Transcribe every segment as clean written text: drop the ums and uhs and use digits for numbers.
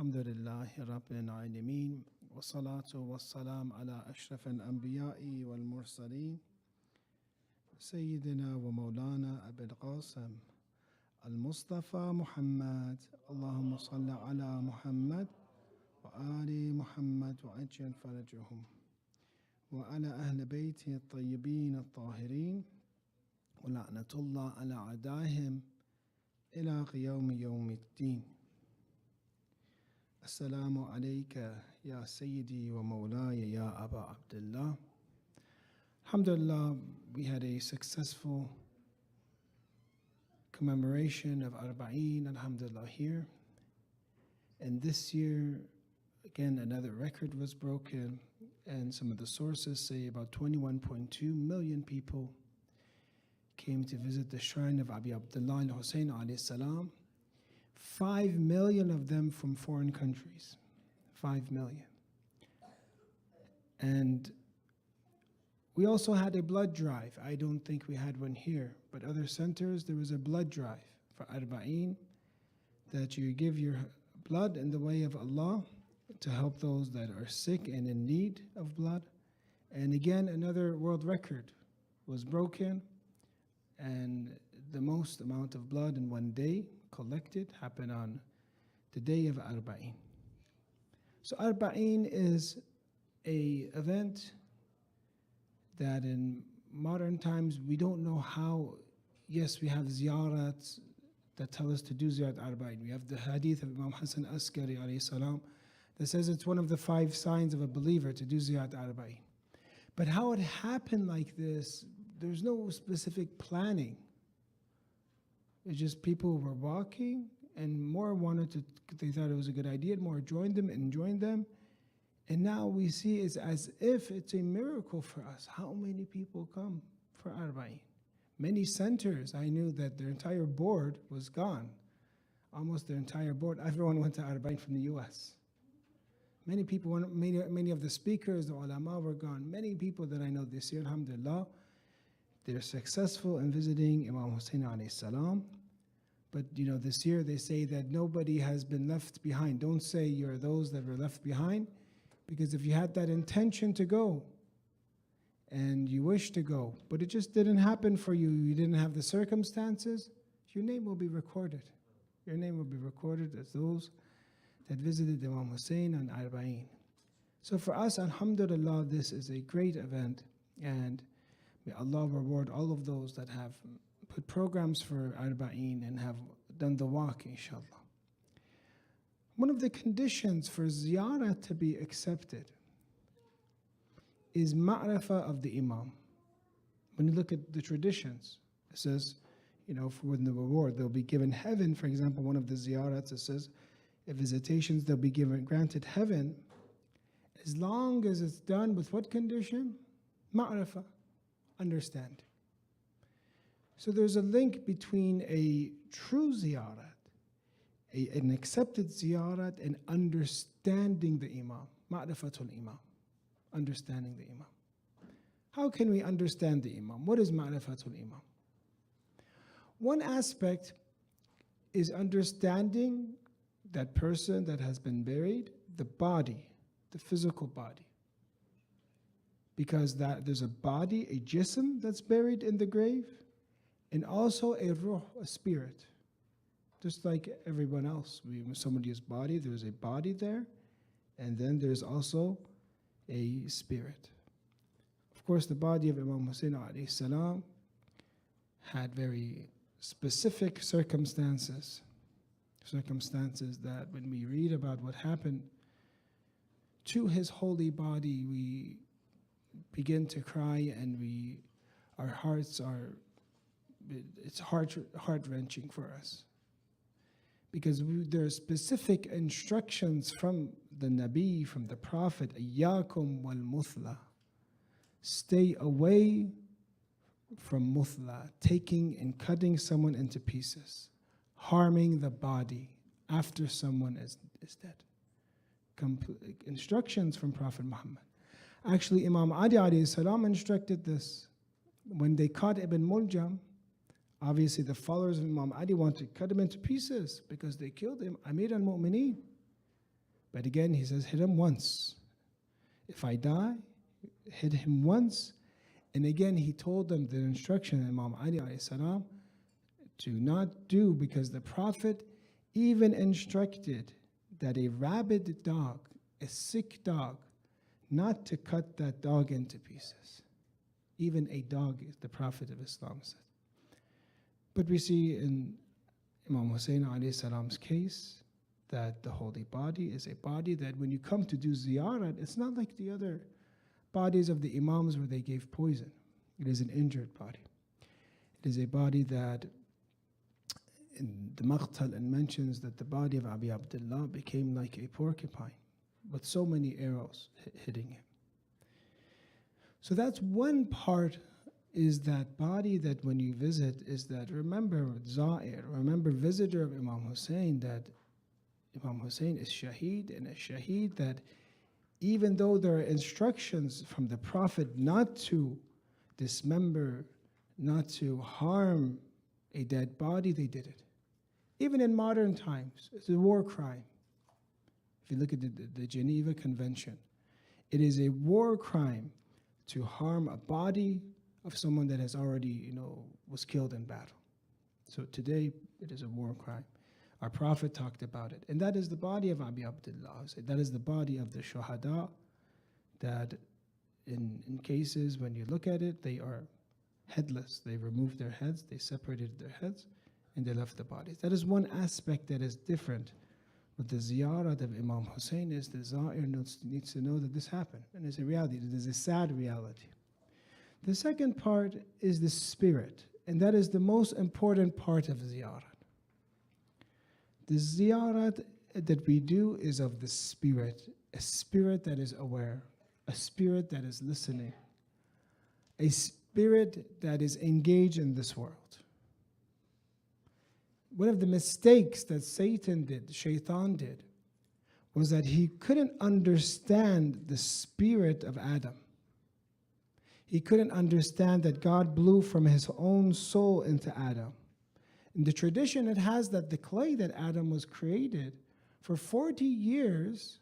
الحمد لله رب العالمين والصلاة والسلام على أشرف الأنبياء والمرسلين سيدنا ومولانا أبي القاسم المصطفى محمد اللهم صل على محمد وآل محمد وعجل فرجهم وعلى أهل بيته الطيبين الطاهرين ولعنة الله على أعدائهم إلى قيام يوم الدين. Assalamu alayka ya Sayyidi wa Mawlaya ya Aba Abdullah. Alhamdulillah, we had a successful commemoration of Arba'een, alhamdulillah, here. And this year, again, another record was broken, and some of the sources say about 21.2 million people came to visit the shrine of Abi Abdullah al-Hussein alayhi salam. 5 million of them from foreign countries. 5 million. And we also had a blood drive. I don't think we had one here, but other centers, there was a blood drive for Arba'een, that you give your blood in the way of Allah to help those that are sick and in need of blood. And again, another world record was broken, and the most amount of blood in one day collected happened on the day of Arba'een. So Arba'een is an event that in modern times we don't know how. Yes, we have ziyarats that tell us to do ziyarat Arba'een. We have the hadith of Imam Hassan Askari alayhi salam that says it's one of the 5 signs of a believer to do ziyarat Arba'een. But how it happened like this, there's no specific planning. It's just people were walking, and more wanted to, they thought it was a good idea, and more joined them and joined them. And now we see it's as if it's a miracle for us. How many people come for Arba'een? Many centers, I knew that their entire board was gone. Almost their entire board. Everyone went to Arba'een from the US. Many people, many of the speakers, the ulama were gone. Many people that I know this year, alhamdulillah, they're successful in visiting Imam Hussein alayhi salam. But this year they say that nobody has been left behind. Don't say you're those that were left behind, because if you had that intention to go and you wish to go, but it just didn't happen for you, you didn't have the circumstances, your name will be recorded. Your name will be recorded as those that visited Imam Hussein on Arba'een. So for us, alhamdulillah, this is a great event, and may Allah reward all of those that have put programs for Arba'een and have done the walk, inshallah. One of the conditions for ziyarah to be accepted is ma'rifah of the Imam. When you look at the traditions, it says, for the reward, they'll be given heaven. For example, one of the ziyarats, it says, visitations, they'll be granted heaven, as long as it's done with what condition? Ma'rifah. Understand. So there's a link between a true ziyarat, an accepted ziyarat, and understanding the Imam, ma'rifatul Imam, understanding the Imam. How can we understand the Imam? What is ma'rifatul Imam? One aspect is understanding that person that has been buried, the body, the physical body. Because there's a body, a jism that's buried in the grave, and also a ruh, a spirit. Just like everyone else. Somebody's body, there's a body there, and then there's also a spirit. Of course, the body of Imam Hussein alayhi salam had very specific circumstances that when we read about what happened to his holy body, we begin to cry, and our hearts are, it's heart-wrenching for us. Because there are specific instructions from the Nabi, from the Prophet, Iyyakum wal muthla. Stay away from muthla, taking and cutting someone into pieces, harming the body after someone is dead. Instructions from Prophet Muhammad. Actually, Imam Ali alayhi salam instructed this. When they caught Ibn Muljam, obviously the followers of Imam Ali wanted to cut him into pieces because they killed him, Amir al-Mu'mineen. But again, he says, hit him once. If I die, hit him once. And again, he told them the instruction, Imam Ali alayhi salam, to not do, because the Prophet even instructed that a rabid dog, a sick dog, not to cut that dog into pieces. Even a dog, the Prophet of Islam said. But we see in Imam Hussein alayhi salam's case that the holy body is a body that when you come to do ziyarat, it's not like the other bodies of the Imams where they gave poison. It is an injured body. It is a body that in the Maqtal and mentions that the body of Abi Abdullah became like a porcupine with so many arrows hitting him. So that's one part, is that body that when you visit is that remember Za'ir, remember visitor of Imam Hussein, that Imam Hussein is Shaheed, and a Shaheed that even though there are instructions from the Prophet not to dismember, not to harm a dead body, they did it. Even in modern times, it's a war crime. If you look at the Geneva Convention, it is a war crime to harm a body of someone that has already, was killed in battle. So today, it is a war crime. Our Prophet talked about it. And that is the body of Abi Abdullah. That is the body of the Shuhada, that in cases when you look at it, they are headless. They removed their heads, they separated their heads, and they left the bodies. That is one aspect that is different. But the ziyarat of Imam Hussein is the Za'ir needs to know that this happened. And it's a reality. It is a sad reality. The second part is the spirit. And that is the most important part of ziyarat. The ziyarat that we do is of the spirit. A spirit that is aware. A spirit that is listening. A spirit that is engaged in this world. One of the mistakes that Satan did, Shaitan did, was that he couldn't understand the spirit of Adam. He couldn't understand that God blew from his own soul into Adam. In the tradition, it has that the clay that Adam was created, for 40 years,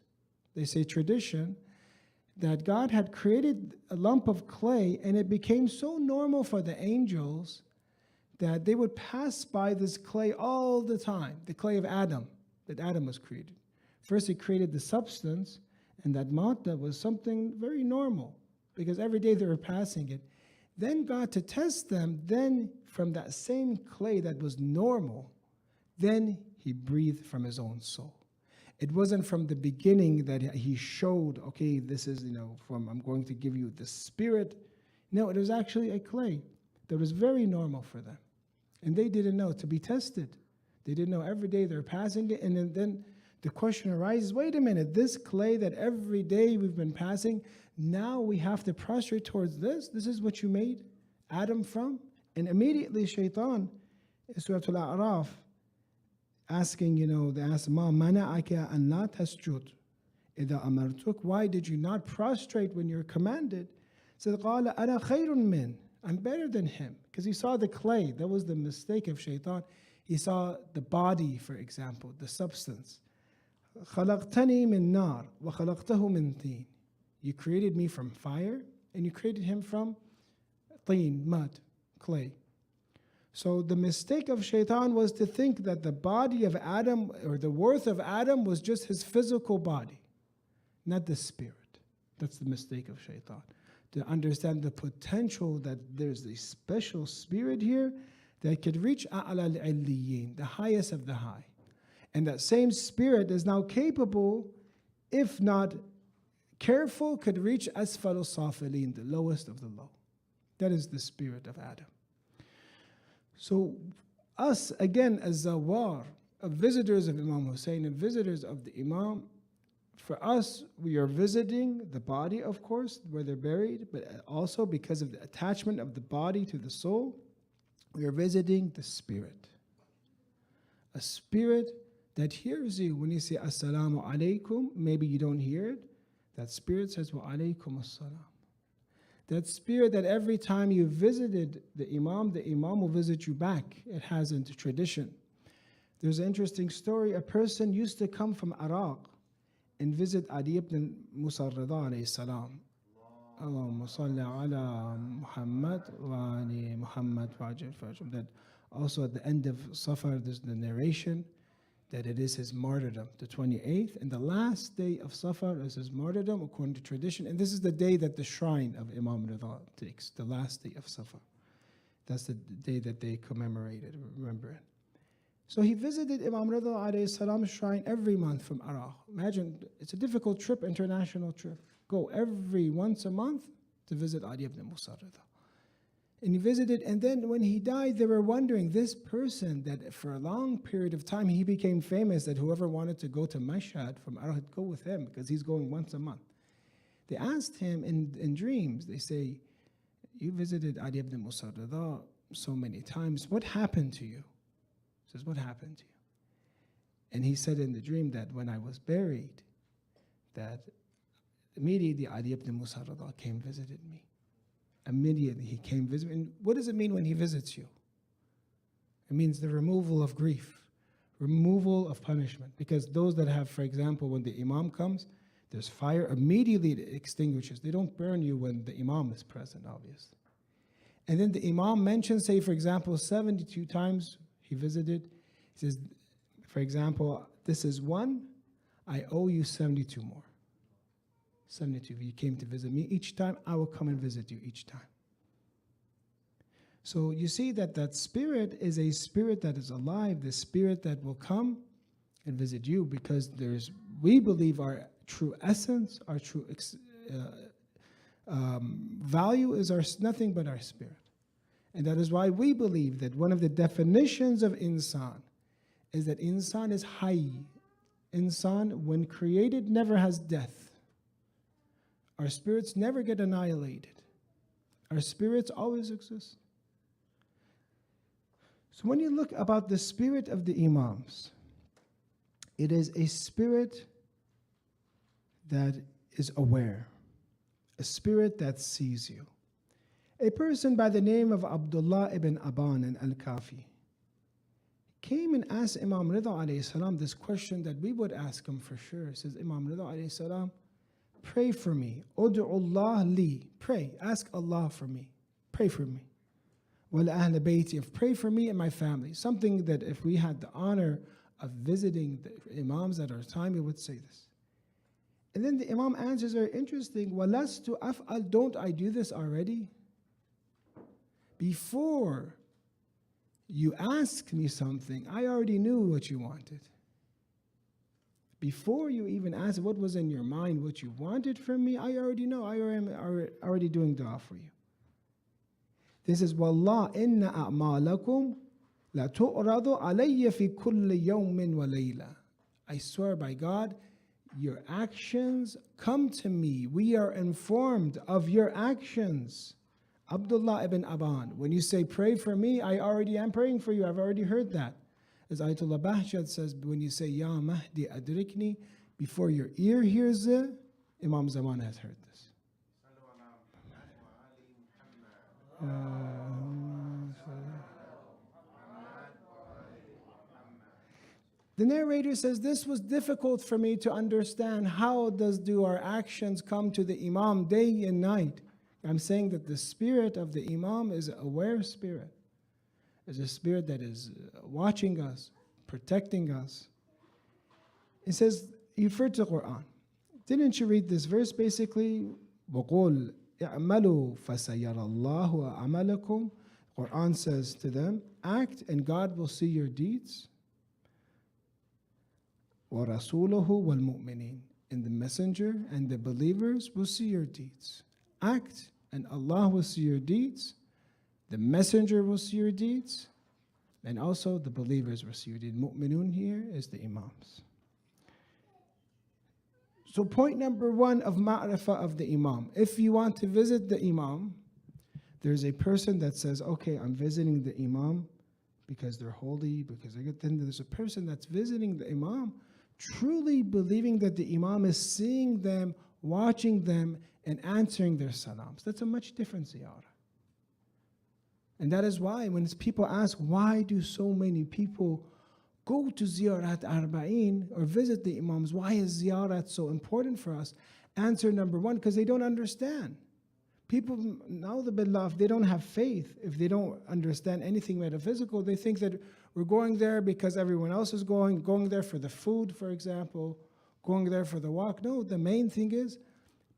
they say tradition, that God had created a lump of clay, and it became so normal for the angels that they would pass by this clay all the time, the clay of Adam, that Adam was created. First, he created the substance, and that madda was something very normal, because every day they were passing it. Then God, to test them, then from that same clay that was normal, then he breathed from his own soul. It wasn't from the beginning that he showed, okay, this is, I'm going to give you the spirit. No, it was actually a clay that was very normal for them. And they didn't know, to be tested. They didn't know. Every day they're passing it, and then the question arises, wait a minute, this clay that every day we've been passing, now we have to prostrate towards this? This is what you made Adam from? And immediately Shaitan, in Surah Al-A'raf, asking, they ask, Ma mana'aka an la tasjud idha amartuk? Why did you not prostrate when you're commanded? Said, Qala ana khayrun min. I'm better than him. Because he saw the clay. That was the mistake of Shaitan. He saw the body, for example, the substance. خَلَقْتَنِي مِن نَارٍ وَخَلَقْتَهُ مِن طِينٍ. You created me from fire, and you created him from teen, mud, clay. So the mistake of Shaitan was to think that the body of Adam, or the worth of Adam, was just his physical body, not the spirit. That's the mistake of Shaitan. To understand the potential that there's a special spirit here that could reach a'la al-'illiyin, the highest of the high. And that same spirit is now capable, if not careful, could reach asfal al-safilin, the lowest of the low. That is the spirit of Adam. So us, again, as zawar, of visitors of Imam Hussein and visitors of the Imam, for us, we are visiting the body, of course, where they're buried, but also because of the attachment of the body to the soul, we are visiting the spirit. A spirit that hears you when you say, Assalamu alaikum, maybe you don't hear it. That spirit says, Wa alaikum assalam. That spirit that every time you visited the Imam will visit you back. It has a tradition. There's an interesting story. A person used to come from Iraq, and visit Adi ibn Musa Rida alayhi salam. Allahumma salli ala Muhammad wa ali Muhammad wajil fajr. That also at the end of Safar there's the narration that it is his martyrdom, the 28th, and the last day of Safar is his martyrdom according to tradition. And this is the day that the shrine of Imam Rida takes, the last day of Safar. That's the day that they commemorated, remember it. So he visited Imam Rida alayhi salam's shrine every month from Iraq. Imagine, it's a difficult trip, international trip. Go every once a month to visit Adi ibn Musa Rida. And he visited, and then when he died, they were wondering, this person that for a long period of time, he became famous that whoever wanted to go to Mashhad from Iraq, go with him because he's going once a month. They asked him in dreams, they say, you visited Adi ibn Musa Rida so many times, what happened to you? He says, what happened to you? And he said in the dream that when I was buried, that immediately Adi ibn Musa Rida came visited me. Immediately he came visit. And what does it mean when he visits you? It means the removal of grief, removal of punishment. Because those that have, for example, when the Imam comes, there's fire, immediately it extinguishes. They don't burn you when the Imam is present, obviously. And then the Imam mentions, say, for example, 72 times he visited. He says, for example, this is one, I owe you 72 more. 72. If you came to visit me each time, I will come and visit you each time. So you see that that spirit is a spirit that is alive, the spirit that will come and visit you, because we believe our true essence, our true value is nothing but our spirit. And that is why we believe that one of the definitions of insan is that insan is hayy. Insan, when created, never has death. Our spirits never get annihilated. Our spirits always exist. So when you look about the spirit of the Imams, it is a spirit that is aware, a spirit that sees you. A person by the name of Abdullah ibn Aban al-Kafi came and asked Imam Rida alayhi salam this question that we would ask him for sure. He says, Imam Rida alayhi salam, pray for me. Ud'u Allah li. Pray. Ask Allah for me. Pray for me. Wal ahl bayti. Pray for me and my family. Something that if we had the honor of visiting the Imams at our time, we would say this. And then the Imam answers very interesting. Walastu af'al. Don't I do this already? Before you asked me something, I already knew what you wanted. Before you even asked what was in your mind, what you wanted from me, I already know. I am already doing dua for you. This is Wallah inna a'malakum la tu'radu alayya fi kulli yawmin wa layla. I swear by God, your actions come to me. We are informed of your actions. Abdullah ibn Aban, when you say pray for me, I already am praying for you. I've already heard that. As Ayatollah Bahjat says, when you say, Ya Mahdi adrikni, before your ear hears it, Imam Zaman has heard this. The narrator says, this was difficult for me to understand. How do our actions come to the Imam day and night? I'm saying that the spirit of the Imam is an aware spirit. It's a spirit that is watching us, protecting us. It says, you refer to the Quran. Didn't you read this verse basically? وَقُلْ اعْمَلُوا فَسَيَرَ اللَّهُ أَعْمَلَكُمْ. Quran says to them, act and God will see your deeds. وَرَسُولُهُ وَالْمُؤْمِنِينَ. And the messenger and the believers will see your deeds. Act and Allah will see your deeds. The messenger will see your deeds. And also the believers will see your deeds. Mu'minun here is the Imams. So point number one of ma'rifah of the Imam. If you want to visit the Imam, there's a person that says, okay, I'm visiting the Imam because they're holy, because they're good. Then there's a person that's visiting the Imam, truly believing that the Imam is seeing them, watching them, and answering their salams. That's a much different ziyarah. And that is why when people ask, why do so many people Go to Ziyarat Arba'in or visit the Imams. Why is Ziyarat so important for us? Answer number one, because they don't understand. People, na'udhu if they don't have faith, if they don't understand anything metaphysical, they think that we're going there because everyone else is going there for the food, for example, going there for the walk. No, the main thing is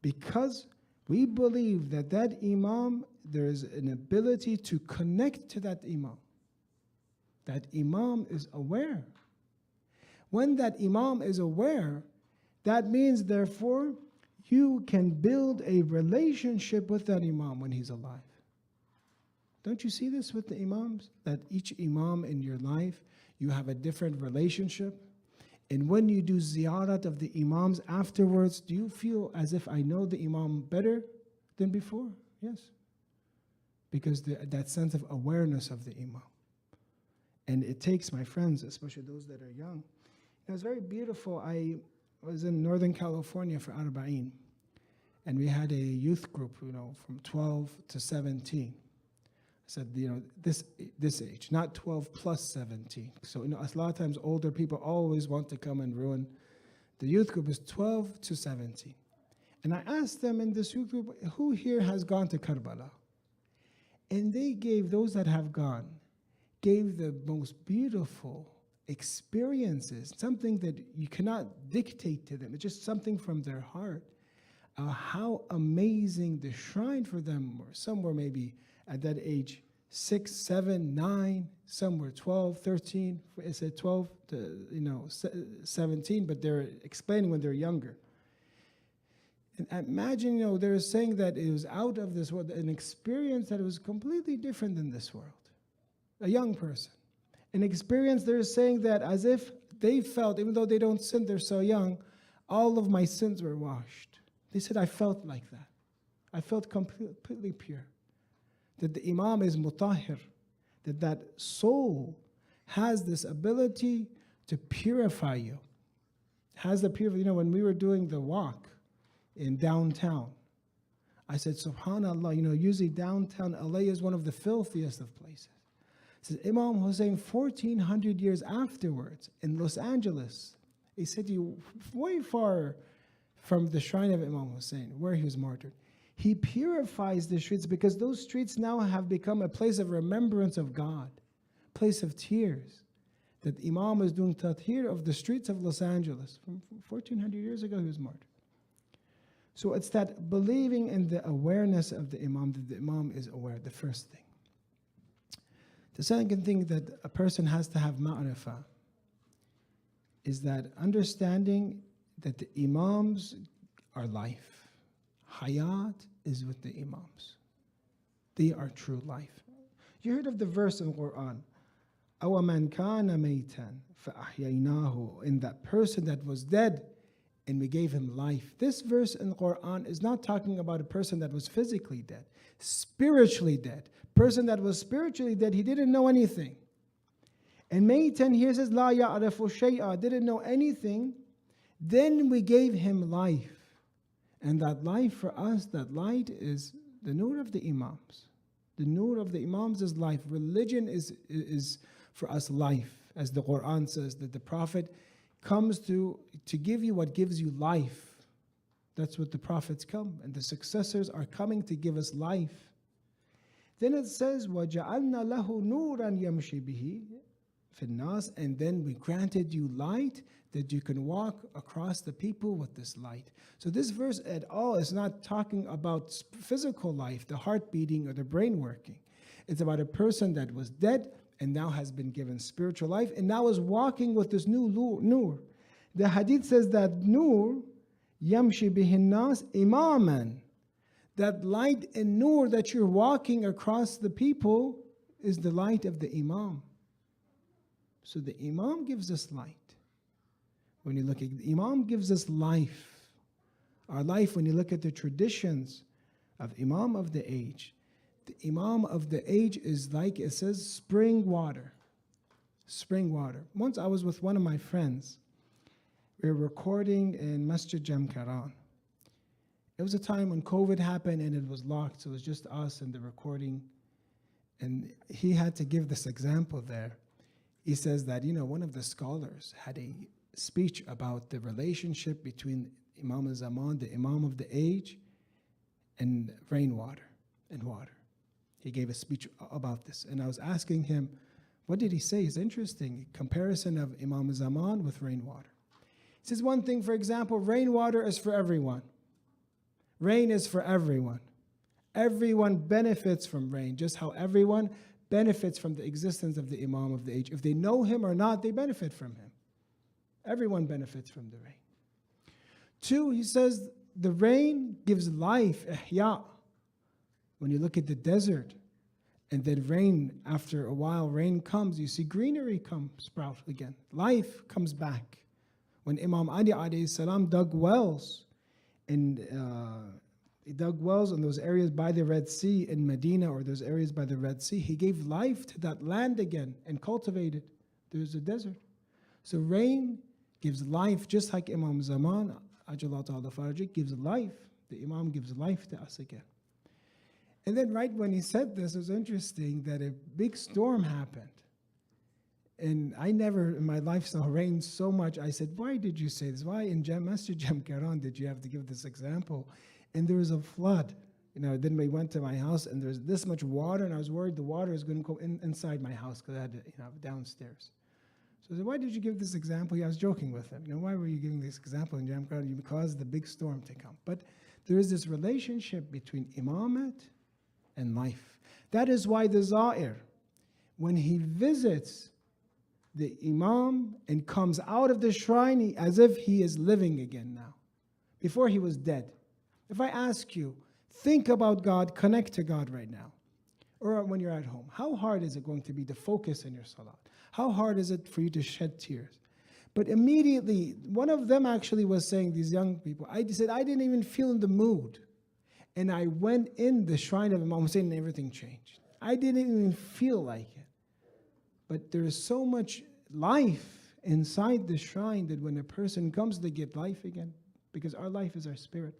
because we believe that that Imam, there is an ability to connect to that Imam. That Imam is aware. When that Imam is aware, that means, therefore, you can build a relationship with that Imam when he's alive. Don't you see this with the Imams? That each Imam in your life, you have a different relationship. And when you do ziyarat of the Imams afterwards, do you feel as if I know the Imam better than before? Yes. Because that sense of awareness of the Imam. And it takes, my friends, especially those that are young. It was very beautiful. I was in Northern California for Arba'in. And we had a youth group, from 12 to 17. I said, this age, not 12 plus 17. So, a lot of times older people always want to come and ruin. The youth group is 12 to 17. And I asked them in this youth group, who here has gone to Karbala? And they gave, those that have gone, gave the most beautiful experiences, something that you cannot dictate to them. It's just something from their heart. How amazing the shrine for them were. Some were maybe at that age 6, 7, 9, some were 12, 13. It said 12 to 17, but they're explaining when they're younger. And imagine, they're saying that it was out of this world, an experience that was completely different than this world. A young person. An experience, they're saying that as if they felt, even though they don't sin, they're so young, all of my sins were washed. They said, I felt like that. I felt completely pure. That the Imam is mutahhir, that soul has this ability to purify you. Has the purify, when we were doing the walk in downtown, I said, subhanAllah, usually downtown LA is one of the filthiest of places. It says, Imam Hussein, 1400 years afterwards, in Los Angeles, a city way far from the shrine of Imam Hussein, where he was martyred. He purifies the streets because those streets now have become a place of remembrance of God, place of tears. That Imam is doing tathir of the streets of Los Angeles. From 1400 years ago, he was martyred. So it's that believing in the awareness of the Imam, that the Imam is aware, the first thing. The second thing that a person has to have ma'rifah is that understanding that the Imams are life. Hayat is with the Imams. They are true life. You heard of the verse in the Quran, أَوَمَنْ كَانَ مَيْتًا فَأَحْيَيْنَاهُ, in that person that was dead and we gave him life. This verse in the Quran is not talking about a person that was physically dead, spiritually dead. Person that was spiritually dead, he didn't know anything. And Maytan here says, La ya'rafu shay'a, didn't know anything. Then we gave him life. And that life for us, that light is the nur of the Imams. The nur of the Imams is life. Religion is for us life. As the Quran says, that the Prophet comes to give you what gives you life. That's what the Prophets come. And the successors are coming to give us life. Then it says, وَجَعَلْنَا لَهُ نُورًا يَمْشِي بِهِ فِي النَّاسِ, and then we granted you light that you can walk across the people with this light. So this verse at all is not talking about physical life, the heart beating or the brain working. It's about a person that was dead and now has been given spiritual life and now is walking with this new nur. The hadith says that nur, yamshi bihin nas imaman. That light and nur that you're walking across the people is the light of the Imam. So the Imam gives us light. When you look at the Imam gives us life. Our life, when you look at the traditions of Imam of the age, the Imam of the age is like, it says, spring water. Spring water. Once I was with one of my friends. We were recording in Masjid Jamkaran. It was a time when COVID happened and it was locked, so it was just us and the recording. And he had to give this example there. He says that, one of the scholars had a speech about the relationship between Imam al-Zaman, the Imam of the age, and rainwater and water. He gave a speech about this. And I was asking him, what did he say? It's interesting, comparison of Imam al-Zaman with rainwater. He says one thing, for example, rainwater is for everyone. Rain is for everyone. Everyone benefits from rain, just how everyone benefits from the existence of the Imam of the age. If they know him or not, they benefit from him. Everyone benefits from the rain. 2, he says, the rain gives life, ihya. When you look at the desert, and then rain, after a while, rain comes, you see greenery come sprout again. Life comes back. When Imam Ali alayhi salam dug wells, and he dug wells in those areas by the Red Sea in Medina, or those areas by the Red Sea, he gave life to that land again and cultivated. There's a desert. So rain gives life, just like Imam Zaman, Ajallah Ta'ala Farajik, gives life. The Imam gives life to us again. And then right when he said this, it was interesting that a big storm happened. And I never in my life saw rain so much. I said, why did you say this? Why in Masjid Jamkaran did you have to give this example? And there was a flood. Then we went to my house and there's this much water, and I was worried the water is going to go inside my house because I had to, downstairs. So I said, why did you give this example? I was joking with him. Why were you giving this example in Jamkaran? You caused the big storm to come. But there is this relationship between imamat and life. That is why the Za'ir, when he visits the Imam and comes out of the shrine, as if he is living again now. Before he was dead. If I ask you, think about God, connect to God right now. Or when you're at home, how hard is it going to be to focus in your salat? How hard is it for you to shed tears? But immediately, one of them actually was saying, these young people, I said, I didn't even feel in the mood. And I went in the shrine of Imam Hussein and everything changed. I didn't even feel like it. But there is so much life inside the shrine that when a person comes, they get life again. Because our life is our spirit.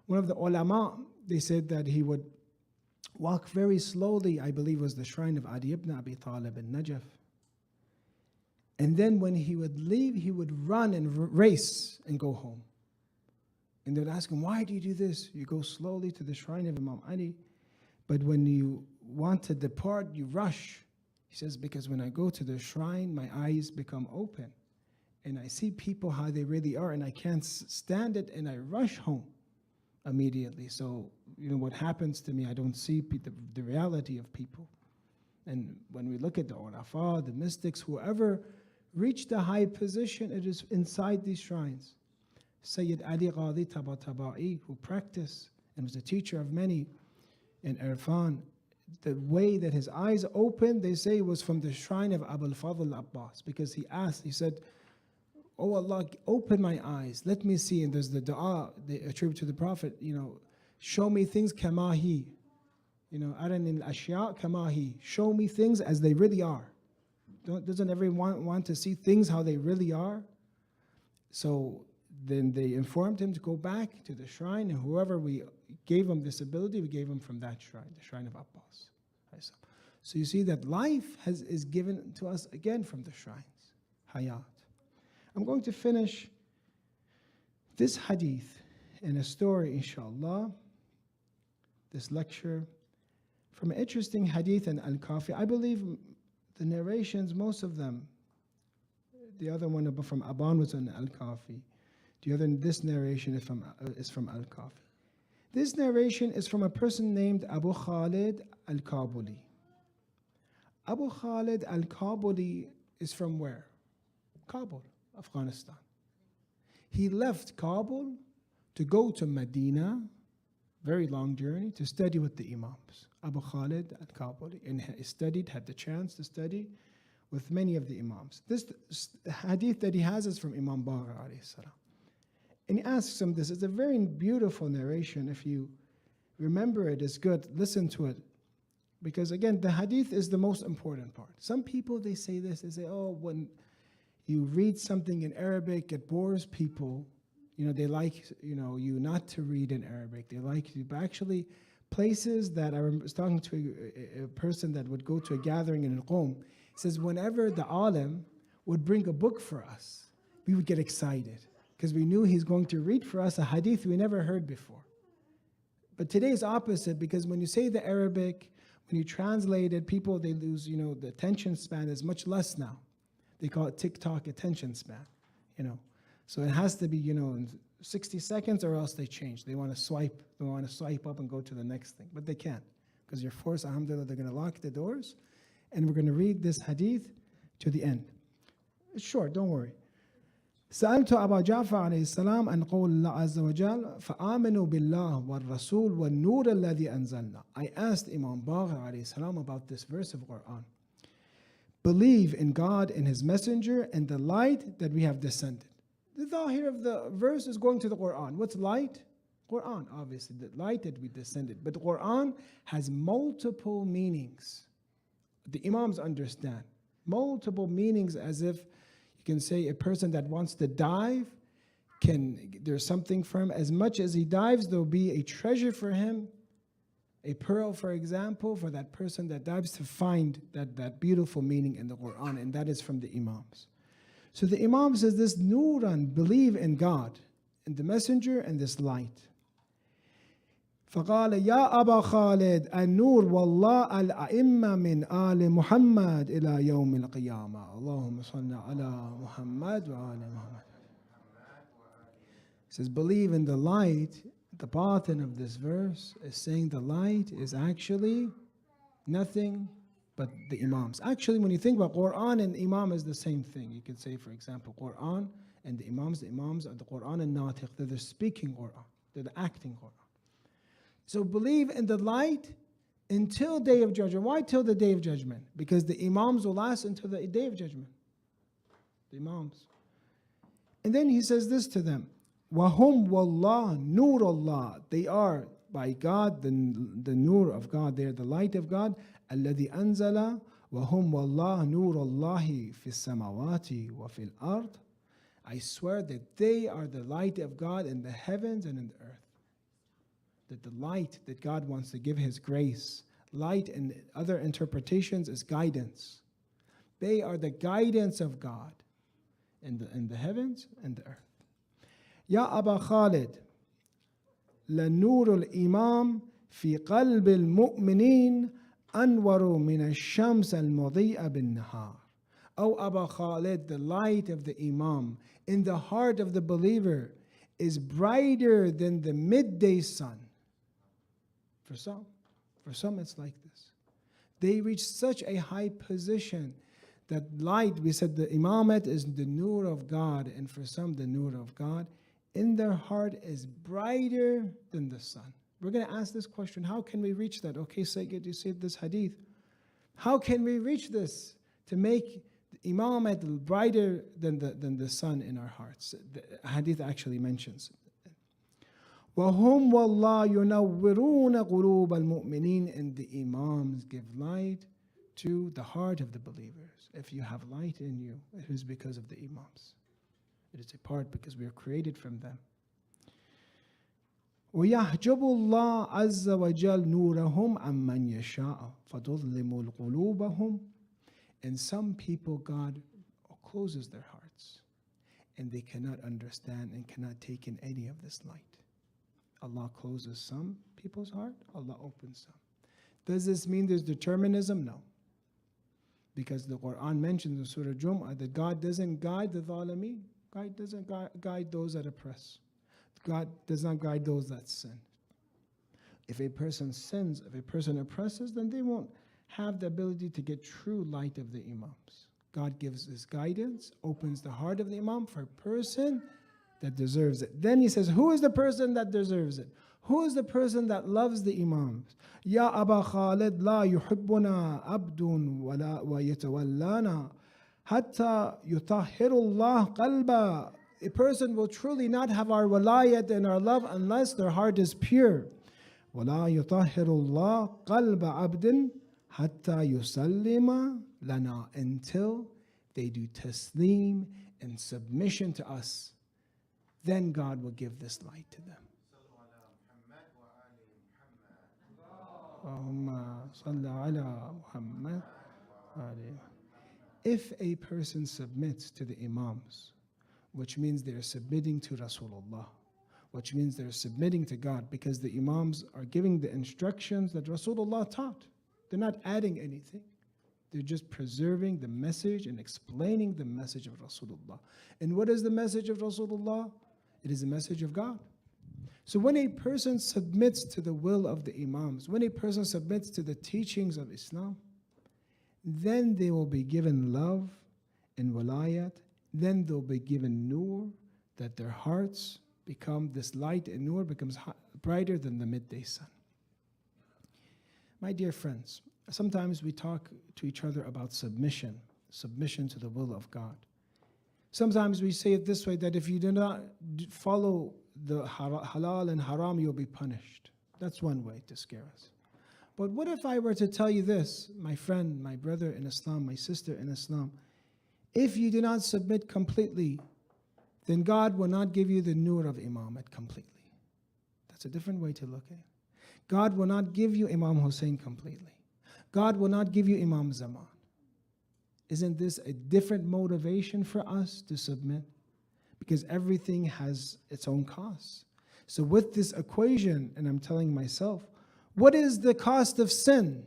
One of the ulama, they said that he would walk very slowly, I believe was the shrine of Adi ibn Abi Talib in Najaf. And then when he would leave, he would run and race and go home. And they would ask him, why do you do this? You go slowly to the shrine of Imam Ali, but when you want to depart, you rush. He says, because when I go to the shrine, my eyes become open. And I see people how they really are, and I can't stand it, and I rush home immediately. So, what happens to me, I don't see the reality of people. And when we look at the Urafa, the mystics, whoever reached a high position, it is inside these shrines. Sayyid Ali Qadi Tabatabai, who practiced and was a teacher of many in Irfan, the way that his eyes opened, they say, was from the shrine of Abul Fadl Abbas, because he said, oh Allah, open my eyes, let me see. And there's the dua, they attribute to the Prophet, show me things kamahi, aranil ashya kamahi, show me things as they really are. Doesn't everyone want to see things how they really are? So then they informed him to go back to the shrine, and whoever we gave him this ability, we gave him from that shrine, the shrine of Abbas. So you see that life is given to us again from the shrines, hayat. I'm going to finish this hadith in a story, inshallah, this lecture, from an interesting hadith in Al-Kafi. I believe the narrations, most of them, the other one from Aban was in Al-Kafi. This narration is from Al-Kafi. This narration is from a person named Abu Khalid Al-Kabuli. Abu Khalid Al-Kabuli is from where? Kabul, Afghanistan. He left Kabul to go to Medina, very long journey, to study with the Imams. Abu Khalid Al-Kabuli, and he had the chance to study with many of the Imams. This hadith that he has is from Imam Baghr alayhi salam. And he asks him this. It's a very beautiful narration. If you remember it, it's good. Listen to it. Because again, the hadith is the most important part. Some people, they say this. They say, oh, when you read something in Arabic, it bores people. They like, you not to read in Arabic. They like you. But actually, places that I was talking to a person that would go to a gathering in Qom, says whenever the alim would bring a book for us, we would get excited because we knew he's going to read for us a hadith we never heard before. But today is opposite, because when you say the Arabic, when you translate it, people, they lose, the attention span is much less now. They call it TikTok attention span, So it has to be, in 60 seconds or else they change. They want to swipe up and go to the next thing. But they can't, because you're forced, alhamdulillah, they're going to lock the doors. And we're going to read this hadith to the end. It's short, don't worry. سألت أبا جعفر عليه السلام عن قول الله عز وجل فآمنوا بالله والرسول والنور الذي أنزلنا. I asked Imam Baghr عليه السلام about this verse of Quran. Believe in God and His Messenger and the light that we have descended. The zahir of the verse is going to the Quran. What's light? Quran, obviously, the light that we descended. But the Quran has multiple meanings. The Imams understand. Multiple meanings, as if you can say a person that wants to dive, there's something for him. As much as he dives, there'll be a treasure for him, a pearl, for example, for that person that dives to find that beautiful meaning in the Quran, and that is from the Imams. So the Imam says this Nuran, believe in God, in the Messenger and this light. فقال يا أبا خالد النور والله الأئمة من آل محمد إلى يوم القيامة اللهم صل على محمد وآل محمد. He says, believe in the light. The batin of this verse is saying the light is actually nothing but the Imams. Actually, when you think about Quran and Imam is the same thing. You could say, for example, Quran and the Imams are the Quran and Natiq. They're the speaking Quran. They're the acting Quran. So believe in the light until day of judgment. Why till the day of judgment? Because the Imams will last until the day of judgment. The Imams. And then he says this to them. وَهُمْ وَاللَّهِ نُورُ اللَّهِ. They are, by God, the nur of God. They are the light of God. الَّذِي أَنزَلَ وَهُمْ وَاللَّهِ نُورُ اللَّهِ فِي السَّمَوَاتِ وَفِي الْأَرْضِ. I swear that they are the light of God in the heavens and in the earth. That the light that God wants to give His grace, light in other interpretations is guidance. They are the guidance of God in the heavens and the earth. Ya Aba Khalid, لنور الإمام في قلب المؤمنين أنور من الشمس المضيئة بالنهار. O Aba Khalid, the light of the Imam in the heart of the believer is brighter than the midday sun. For some it's like this. They reach such a high position that light, we said the imamat is the nur of God, and for some the nur of God in their heart is brighter than the sun. We're going to ask this question, how can we reach that? Okay, Sayyid, you said this hadith. How can we reach this to make the imamat brighter than the sun in our hearts? The hadith actually mentions it. وَهُمْ وَاللَّهِ يُنَوِّرُونَ قُلُوبَ الْمُؤْمِنِينَ. And the Imams give light to the heart of the believers. If you have light in you, it is because of the Imams. It is a part because we are created from them. وَيَحْجَبُ اللَّهُ عَزَّ وَجَلْ نُورَهُمْ عَمَّنْ يَشَاءُ فَتُظْلِمُ قُلُوبَهُمْ. And some people, God closes their hearts and they cannot understand and cannot take in any of this light. Allah closes some people's heart, Allah opens some. Does this mean there's determinism? No. Because the Quran mentions in Surah Jum'ah that God doesn't guide the zalimeen. God doesn't guide those that oppress. God does not guide those that sin. If a person sins, if a person oppresses, then they won't have the ability to get true light of the Imams. God gives His guidance, opens the heart of the Imam for a person that deserves it. Then He says, who is the person that deserves it? Who is the person that loves the Imams? Ya Aba Khalid, la yuhibbuna abdun wa yatawallana hatta yutahhirullah qalba. A person will truly not have our walayat and our love unless their heart is pure. وَلَا يُطَهِّرُ اللَّهُ قَلْبَ عَبْدٍ حَتَّى يُسَلِّمَ لَنَا. Until they do taslim and submission to us, then God will give this light to them. Allahumma salli ala Muhammad. If a person submits to the Imams, which means they're submitting to Rasulullah, which means they're submitting to God, because the Imams are giving the instructions that Rasulullah taught. They're not adding anything. They're just preserving the message and explaining the message of Rasulullah. And what is the message of Rasulullah? It is the message of God. So when a person submits to the will of the Imams, when a person submits to the teachings of Islam, then they will be given love and walayat, then they'll be given nur, that their hearts become, this light and nur becomes brighter than the midday sun. My dear friends, sometimes we talk to each other about submission to the will of God. Sometimes we say it this way, that if you do not follow the halal and haram, you'll be punished. That's one way to scare us. But what if I were to tell you this, my friend, my brother in Islam, my sister in Islam, if you do not submit completely, then God will not give you the nur of imamate completely. That's a different way to look at it. God will not give you Imam Hussein completely. God will not give you Imam Zaman. Isn't this a different motivation for us to submit? Because everything has its own costs. So with this equation, and I'm telling myself, what is the cost of sin?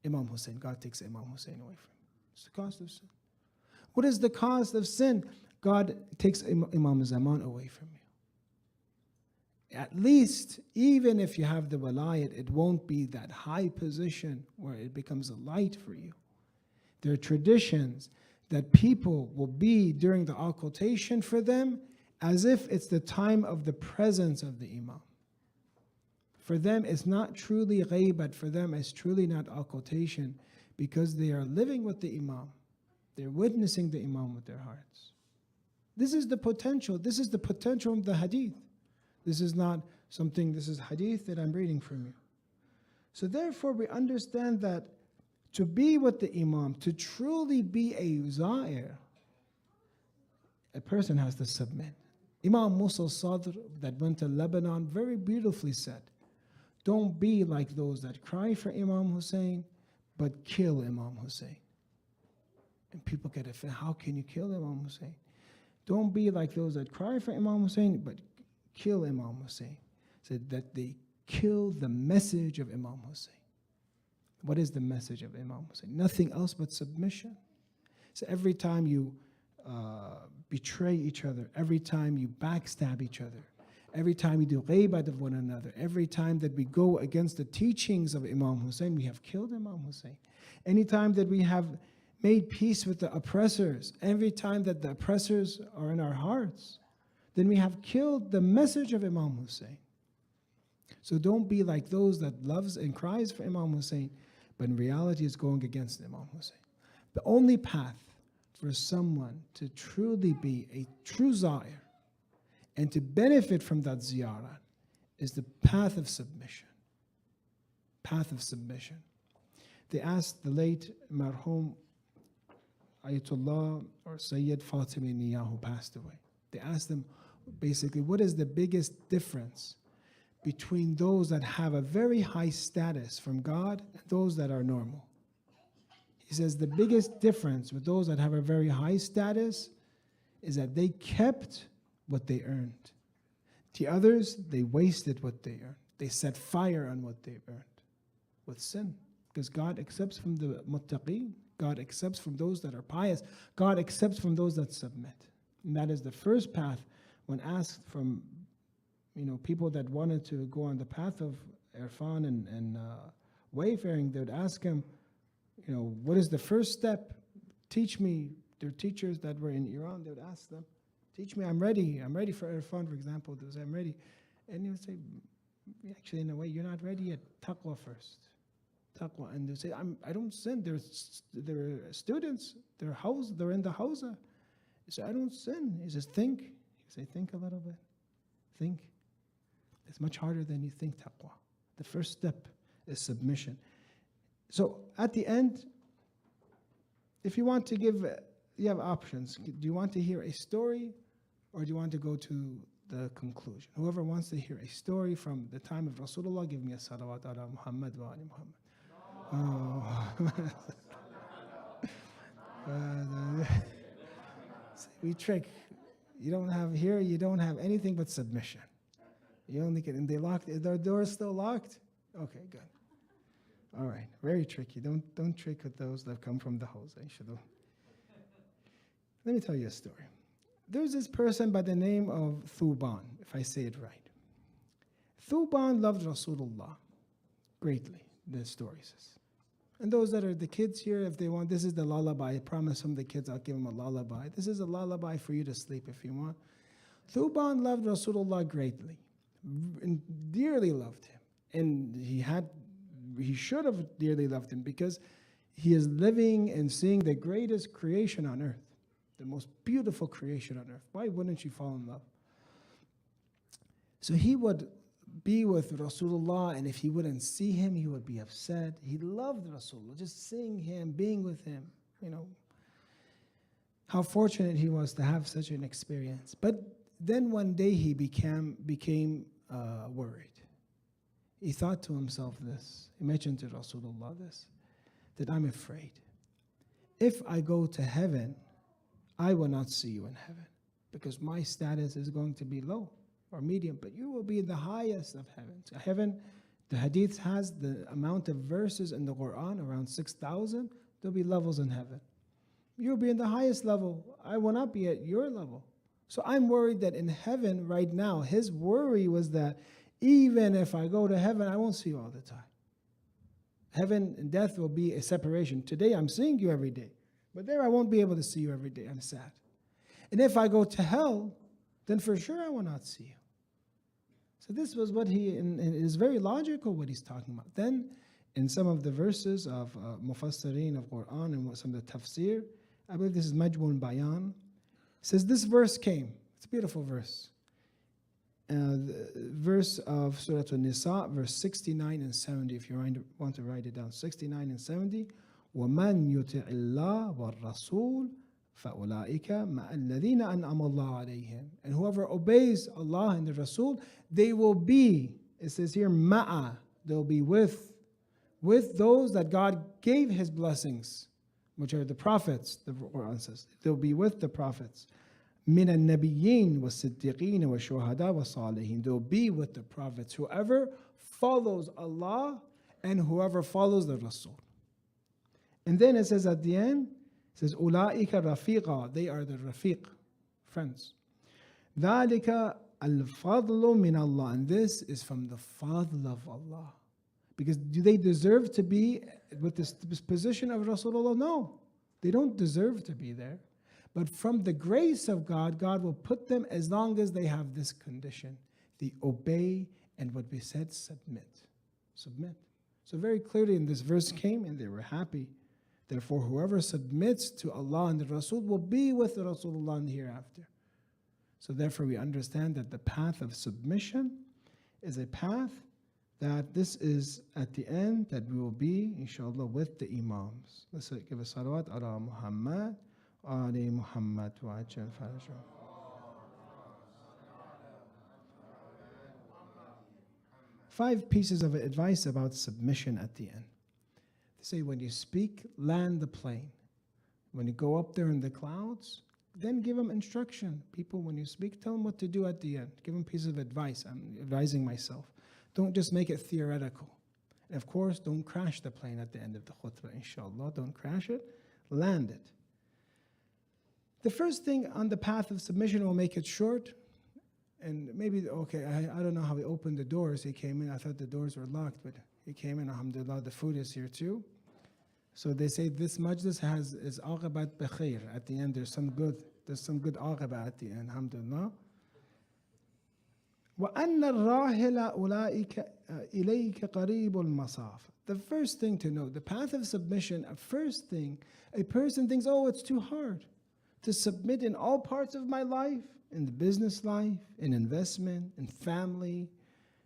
Imam Hussein. God takes Imam Hussein away from him. It's the cost of sin. What is the cost of sin? God takes Imam Zaman away from you. At least, even if you have the walayat, it won't be that high position where it becomes a light for you. There are traditions that people will be during the occultation for them as if it's the time of the presence of the Imam. For them, it's not truly ghaybat. For them, it's truly not occultation, because they are living with the Imam. They're witnessing the Imam with their hearts. This is the potential. This is the potential of the hadith. This is not something, this is hadith that I'm reading from you. So therefore, we understand that to be with the Imam, to truly be a zair, a person has to submit. Imam Musa Sadr, that went to Lebanon, very beautifully said, don't be like those that cry for Imam Hussein, but kill Imam Hussein. And people get offended, how can you kill Imam Hussein? Don't be like those that cry for Imam Hussein, but kill Imam Hussein. Said that they kill the message of Imam Hussein. What is the message of Imam Hussein? Nothing else but submission. So every time you betray each other, every time you backstab each other, every time we do ghaybat of one another, every time that we go against the teachings of Imam Hussein, we have killed Imam Hussein. Anytime that we have made peace with the oppressors, every time that the oppressors are in our hearts, then we have killed the message of Imam Hussein. So don't be like those that loves and cries for Imam Hussein, but in reality is going against Imam Hussein. The only path for someone to truly be a true zair and to benefit from that ziyarah is the path of submission. Path of submission. They asked the late marhum Ayatollah or Sayyid Fatimi Niyah, who passed away. They asked them basically, what is the biggest difference between those that have a very high status from God and those that are normal? He says the biggest difference with those that have a very high status is that they kept what they earned. The others, they wasted what they earned. They set fire on what they earned with sin. Because God accepts from the muttaqeen. God accepts from those that are pious. God accepts from those that submit. And that is the first path. When asked from people that wanted to go on the path of irfan and wayfaring, they would ask him, what is the first step? Teach me. Their teachers that were in Iran, they would ask them, teach me, I'm ready for irfan, for example. They would say, I'm ready. And he would say, actually, in a way, you're not ready yet. Taqwa first. Taqwa. And they say, I don't sin. They're students. They're in the hawza. He said, I don't sin. He says, think. He said, think a little bit. Think. It's much harder than you think, taqwa. The first step is submission. So at the end, if you want to give, you have options. Do you want to hear a story or do you want to go to the conclusion? Whoever wants to hear a story from the time of Rasulullah, give me a salawat ala Muhammad wa ali Muhammad. Oh. We trick. You don't have anything but submission. You only get, and they locked, is their door still locked? Okay, good. All right, very tricky. Don't trick with those that come from the house. Let me tell you a story. There's this person by the name of Thuban, if I say it right. Thuban loved Rasulullah greatly, the story says. And those that are the kids here, if they want, this is the lullaby. I promise some of the kids I'll give them a lullaby. This is a lullaby for you to sleep if you want. Thuban loved Rasulullah greatly, and dearly loved him. And he should have dearly loved him because he is living and seeing the greatest creation on earth, the most beautiful creation on earth. Why wouldn't you fall in love? So he would be with Rasulullah, and if he wouldn't see him, he would be upset. He loved Rasulullah, just seeing him, being with him, how fortunate he was to have such an experience. But then one day he became worried. He thought to himself this, he mentioned to Rasulullah this, that I'm afraid. If I go to heaven, I will not see you in heaven because my status is going to be low or medium, but you will be in the highest of heaven. So heaven, the hadith has the amount of verses in the Quran, around 6,000. There'll be levels in heaven. You'll be in the highest level. I will not be at your level. So I'm worried that in heaven right now, his worry was that even if I go to heaven, I won't see you all the time. Heaven and death will be a separation. Today I'm seeing you every day, but there I won't be able to see you every day. I'm sad. And if I go to hell, then for sure I will not see you. So this was what and it is very logical what he's talking about. Then in some of the verses of Mufassirin of Quran and some of the tafsir, I believe this is Majmul Bayan, says this verse came. It's a beautiful verse. The verse of Surah An-Nisa, verse 69 and 70, if you want to write it down, 69 and 70. وَمَنْ يُطِعِ اللَّهَ وَالرَّسُولَ فَأُولَٰئِكَ مَعَ الَّذِينَ أَنْعَمَ اللَّهُ عَلَيْهِمْ. And whoever obeys Allah and the Rasul, they will be, it says here, ma'a, they'll be with those that God gave His blessings, which are the prophets, the Quran says. They'll be with the prophets. مِنَ النَّبِيِّينَ وَالصِّدِّقِينَ وَالشُّهَدَاءِ وَالصَّالِحِينَ. They'll be with the prophets, whoever follows Allah and whoever follows the Rasul. And then it says at the end, it says, أُولَٰئِكَ رَفِيقًا. They are the rafiq, friends. ذَلِكَ الْفَضْلُ مِنَ اللَّهِ. And this is from the fadl of Allah. Because do they deserve to be with this position of Rasulullah? No, they don't deserve to be there. But from the grace of God, God will put them as long as they have this condition. They obey, and what we said, submit. Submit. So very clearly in this verse came, and they were happy. Therefore, whoever submits to Allah and the Rasul will be with the Rasulullah in the hereafter. So therefore, we understand that the path of submission is a path that this is at the end that we will be, inshallah, with the Imams. Let's give a salawat ala Muhammad, Ali Muhammad, wa ajal farajah. 5 pieces of advice about submission at the end. They say when you speak, land the plane. When you go up there in the clouds, then give them instruction. People, when you speak, tell them what to do at the end. Give them a piece of advice. I'm advising myself. Don't just make it theoretical. And of course, don't crash the plane at the end of the khutbah, inshallah. Don't crash it. Land it. The first thing on the path of submission, will make it short. And maybe, okay, I don't know how he opened the doors. He came in. I thought the doors were locked, but he came in. Alhamdulillah, the food is here too. So they say this majlis is aqabat bikhair. At the end, there's some good aqaba at the end. Alhamdulillah. وَأَنَّ الرَّاحِلَ أُولَٰئِكَ إِلَيْكَ قَرِيبُ الْمَصَافِ. The first thing to know, the path of submission, first thing, a person thinks, oh, it's too hard to submit in all parts of my life, in the business life, in investment, in family,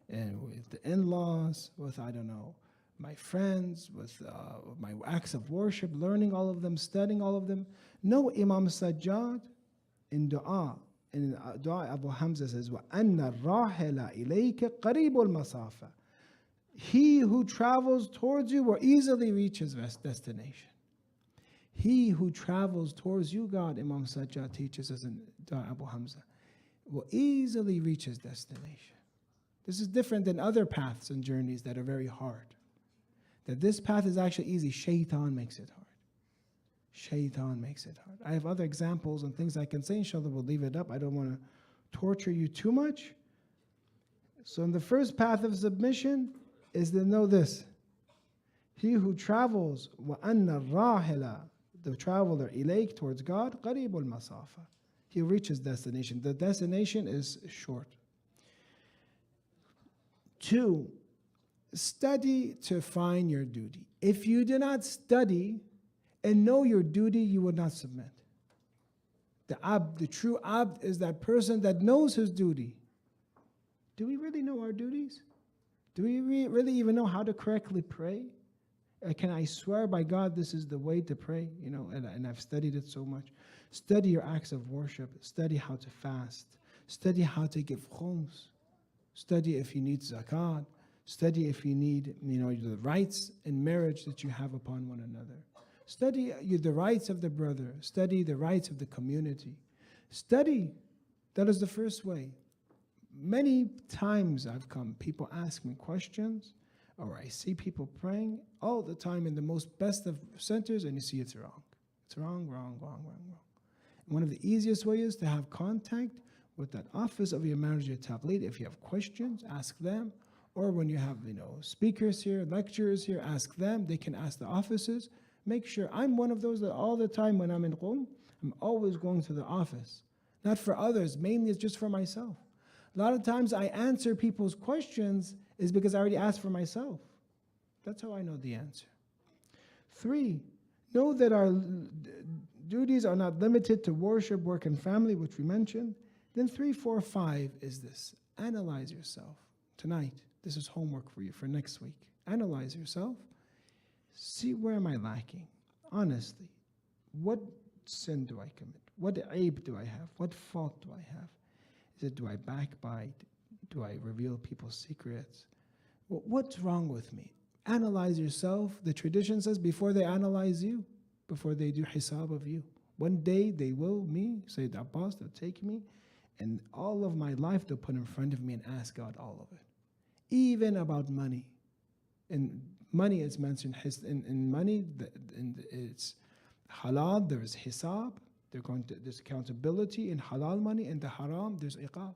and with the in-laws, with, I don't know, my friends, with my acts of worship, learning all of them, studying all of them. No, Imam Sajjad in dua, Abu Hamza says, وَأَنَّ الرَّاحِلَ إِلَيْكَ قَرِيبُ الْمَصَافَ. He who travels towards you will easily reach his destination. He who travels towards you, God, Imam Sajjad teaches us in Dua Abu Hamza, will easily reach his destination. This is different than other paths and journeys that are very hard. That this path is actually easy. Shaitan makes it hard. Shaitan makes it hard. I have other examples and things I can say. Inshallah, we'll leave it up. I don't want to torture you too much. So in the first path of submission is to know this. He who travels, وَأَنَّ الرَّاحِلَ, the traveler, ilayk, towards God, قَرِيبُ الْمَسَافَةِ. He'll reach his destination. The destination is short. 2, study to find your duty. If you do not study and know your duty, you will not submit. The true abd is that person that knows his duty. Do we really know our duties? Do we really even know how to correctly pray? Can I swear by God this is the way to pray? You know, and I've studied it so much. Study your acts of worship. Study how to fast. Study how to give khums. Study if you need zakat. Study if you need, the rights in marriage that you have upon one another. Study the rights of the brother. Study the rights of the community. Study. That is the first way. Many times people ask me questions, or I see people praying all the time in the most best of centers, and you see it's wrong. It's wrong. And one of the easiest ways is to have contact with that office of your manager tabligh. If you have questions, ask them. Or when you have speakers here, lecturers here, ask them. They can ask the offices. Make sure. I'm one of those that all the time when I'm in Qum, I'm always going to the office. Not for others, mainly it's just for myself. A lot of times I answer people's questions is because I already asked for myself. That's how I know the answer. 3, know that our duties are not limited to worship, work, and family, which we mentioned. Then 3, 4, 5 is this. Analyze yourself. Tonight, this is homework for you for next week. Analyze yourself. See, where am I lacking? Honestly, what sin do I commit? What aib do I have? What fault do I have? Is it, do I backbite? Do I reveal people's secrets? What's wrong with me? Analyze yourself. The tradition says before they analyze you, before they do hisab of you. One day they will, Sayyid Abbas, they'll take me, and all of my life they'll put in front of me and ask God all of it. Even about money. And money is mentioned in money, it's halal, there's hisab, there's accountability in halal money, and the haram, there's iqab.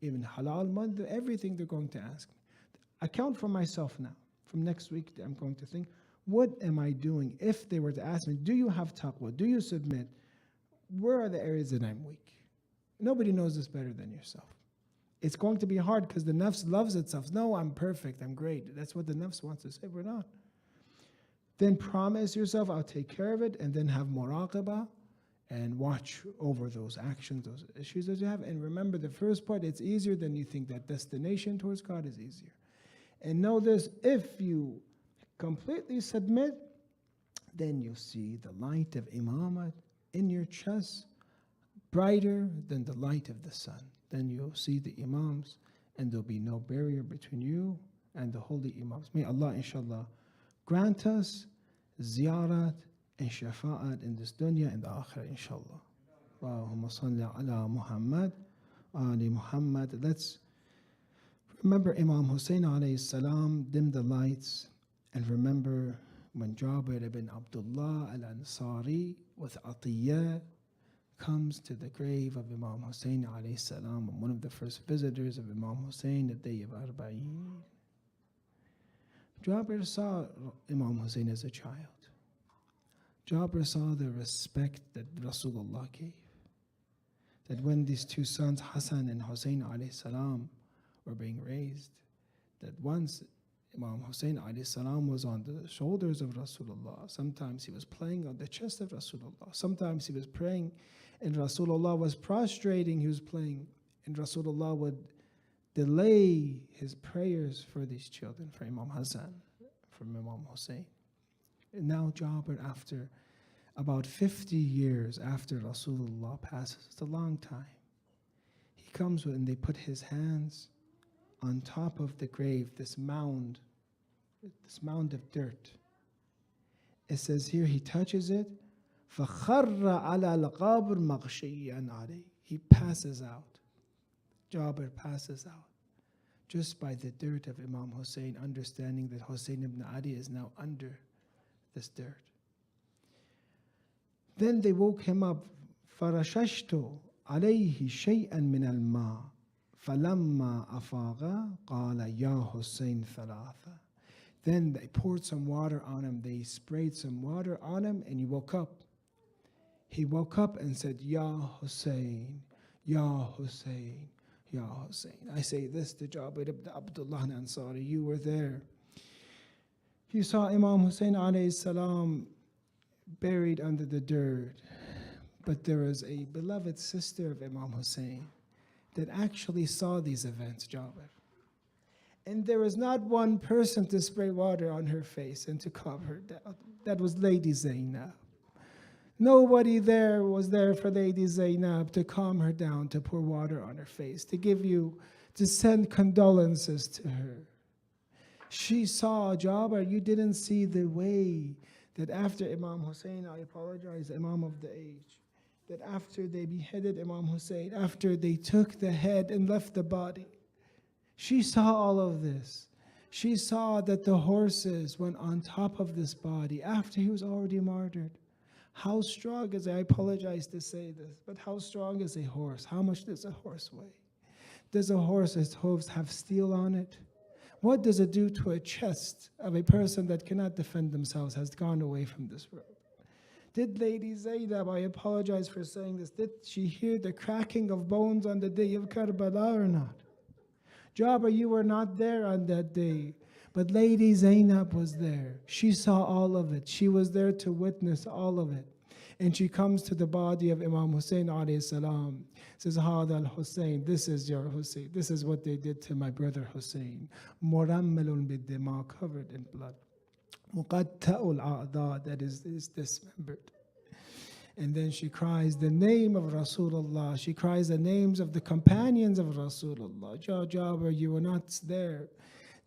Even halal money, everything they're going to ask me. Account for myself now. From next week, I'm going to think, what am I doing? If they were to ask me, do you have taqwa? Do you submit? Where are the areas that I'm weak? Nobody knows this better than yourself. It's going to be hard because the nafs loves itself. No, I'm perfect, I'm great. That's what the nafs wants to say. We're not. Then promise yourself, I'll take care of it, and then have muraqabah and watch over those actions, those issues that you have. And remember, the first part, it's easier than you think. That destination towards God is easier. And know this, if you completely submit, then you'll see the light of imamat in your chest brighter than the light of the sun. Then you'll see the imams, and there'll be no barrier between you and the holy imams. May Allah, inshallah, grant us ziyarat and shafa'at in this dunya and the akhirah, inshallah. Allahumma salli ala Muhammad, ali Muhammad. Let's remember Imam Hussein alayhi salam, dim the lights, and remember when Jabir ibn Abdullah al-Ansari with Atiyah comes to the grave of Imam Hussein alayhi salam, one of the first visitors of Imam Hussein, the day of Arba'een. Jabir saw Imam Hussein as a child. Jabir saw the respect that Rasulullah gave. That when these two sons, Hassan and Hussein alayhi salam, were being raised, that once Imam Hussein alayhi salam was on the shoulders of Rasulullah. Sometimes he was playing on the chest of Rasulullah. Sometimes he was praying and Rasulullah was prostrating, he was playing, and Rasulullah would delay his prayers for these children, for Imam Hassan, for Imam Hussein. And now Jabir, after about 50 years after Rasulullah passes, it's a long time, he comes and they put his hands on top of the grave, this mound of dirt. It says here he touches it. فَخَرَّ عَلَى الْقَابِرِ مَغْشِيًّا عَلَيْهِ. He passes out. Jabir passes out. Just by the dirt of Imam Hussein, understanding that Hussein ibn Ali is now under this dirt. Then they woke him up. فَرَشَشْتُ عَلَيْهِ شَيْئًا مِنَ الْمَاءِ فَلَمَّا أَفَاغَ قَالَ يَا حُسَيْنَ ثَلَاثًا. Then they poured some water on him. They sprayed some water on him, and he woke up. He woke up and said, Ya Hussein, Ya Hussein, Ya Hussein. I say this to Jabir ibn Abdullah al-Ansari. You were there. You saw Imam Hussein alayhi salam buried under the dirt. But there was a beloved sister of Imam Hussein that actually saw these events, Jabir. And there was not one person to spray water on her face and to calm her down. That was Lady Zainab. Nobody there was there for Lady Zainab to calm her down, to pour water on her face, to send condolences to her. She saw, Jabir, you didn't see the way that after Imam Hussein, I apologize, Imam of the age, that after they beheaded Imam Hussein, after they took the head and left the body, she saw all of this. She saw that the horses went on top of this body after he was already martyred. How strong is, I apologize to say this, but how strong is a horse? How much does a horse weigh? Does a horse's hooves have steel on it? What does it do to a chest of a person that cannot defend themselves, has gone away from this world? Did Lady Zainab, I apologize for saying this, did she hear the cracking of bones on the day of Karbala or not? Jabir, you were not there on that day, but Lady Zainab was there. She saw all of it. She was there to witness all of it. And she comes to the body of Imam Hussein alayhi salam, says, Hada al-Hussein, this is your Hussein. This is what they did to my brother Hussein. Murammalun bid-dima, covered in blood. Muqatta'ul a'da, that is dismembered. And then she cries the name of Rasulullah. She cries the names of the companions of Rasulullah. Jabir, you were not there.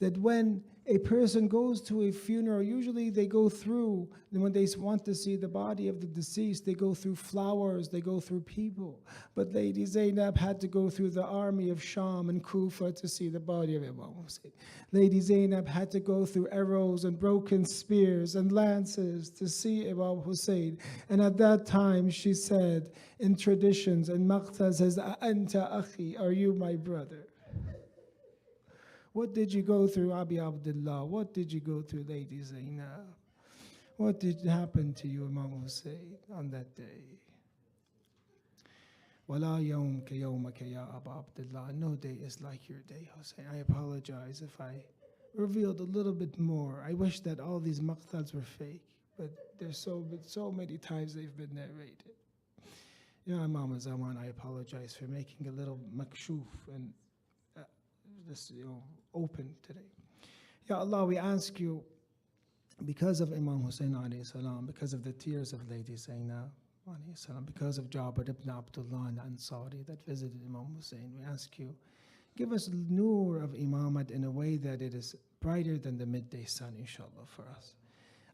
That when a person goes to a funeral, usually they go through, when they want to see the body of the deceased, they go through flowers, they go through people. But Lady Zainab had to go through the army of Sham and Kufa to see the body of Imam Hussein. Lady Zainab had to go through arrows and broken spears and lances to see Imam Hussein. And at that time she said, in traditions, and Maqta says, Anta akhi, are you my brother? What did you go through, Abi Abdullah? What did you go through, Lady Zainab? What did happen to you, Imam Hussein, on that day? Wala yawm ka yawmaka ya Abu Abdullah. No day is like your day, Hussein. I apologize if I revealed a little bit more. I wish that all these maqtals were fake, but there's so many times they've been narrated. Ya Imam Zaman, I apologize for making a little makshuf and this, open today. Ya Allah, we ask you, because of Imam Hussein alayhi salam, because of the tears of Lady Zainab alayhi salam, because of Jabir ibn Abdullah al-Ansari that visited Imam Hussein, we ask you, give us nur of Imamat in a way that it is brighter than the midday sun, inshallah, for us.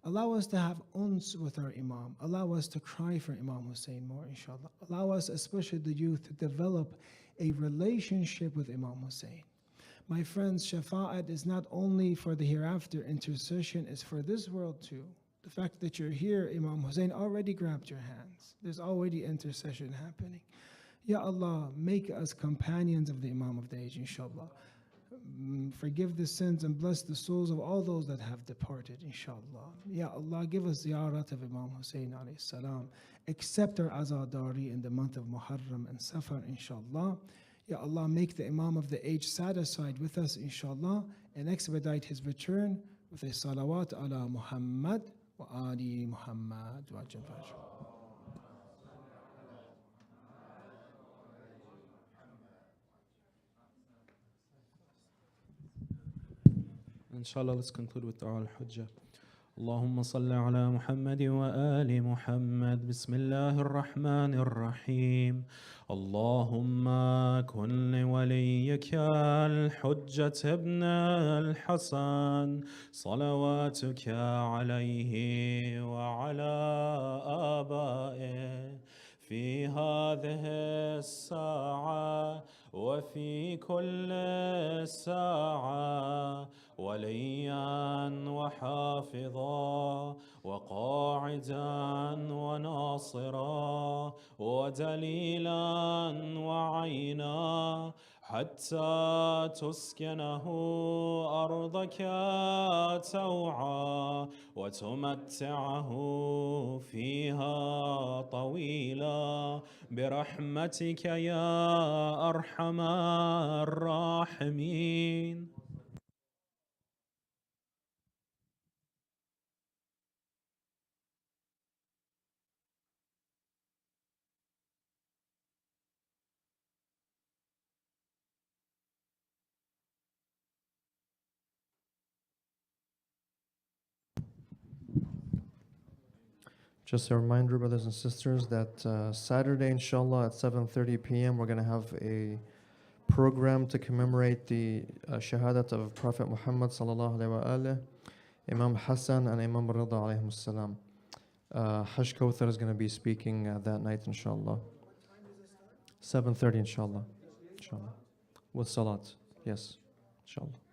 Allow us to have uns with our Imam. Allow us to cry for Imam Hussein more, inshallah. Allow us, especially the youth, to develop a relationship with Imam Hussein. My friends, shafa'at is not only for the hereafter, intercession is for this world too. The fact that you're here, Imam Hussein already grabbed your hands. There's already intercession happening. Ya Allah, make us companions of the Imam of the age, inshallah. Forgive the sins and bless the souls of all those that have departed, inshallah. Ya Allah, give us ziyarat of Imam Hussein alayhi salam. Accept our azadari in the month of Muharram and Safar, inshallah. Ya Allah, make the Imam of the age satisfied with us, inshallah, and expedite his return with a salawat ala Muhammad wa ali Muhammad wa jafaj. Inshallah, let's conclude with Dua al-Hujjah. اللهم صل على محمد وآل محمد. بسم الله الرحمن الرحيم. اللهم كن لوليك الحجة ابن الحسن صلواتك عليه وعلى آبائه في هذه الساعة وفي كل ساعة وليا وحافظا وقاعدا وناصرا ودليلا وعينا حتى تسكنه أرضك توعا وتمتعه فيها طويلا برحمتك يا أرحم الراحمين. Just a reminder, brothers and sisters, that Saturday, inshallah, at 7:30 p.m., we're going to have a program to commemorate the shahadat of Prophet Muhammad sallallahu alaihi wasallam, Imam Hassan and Imam Rida alayhim salam. Hajj Kawthar is going to be speaking that night, inshallah. 7:30, inshallah. Inshallah. With salat, yes, inshallah.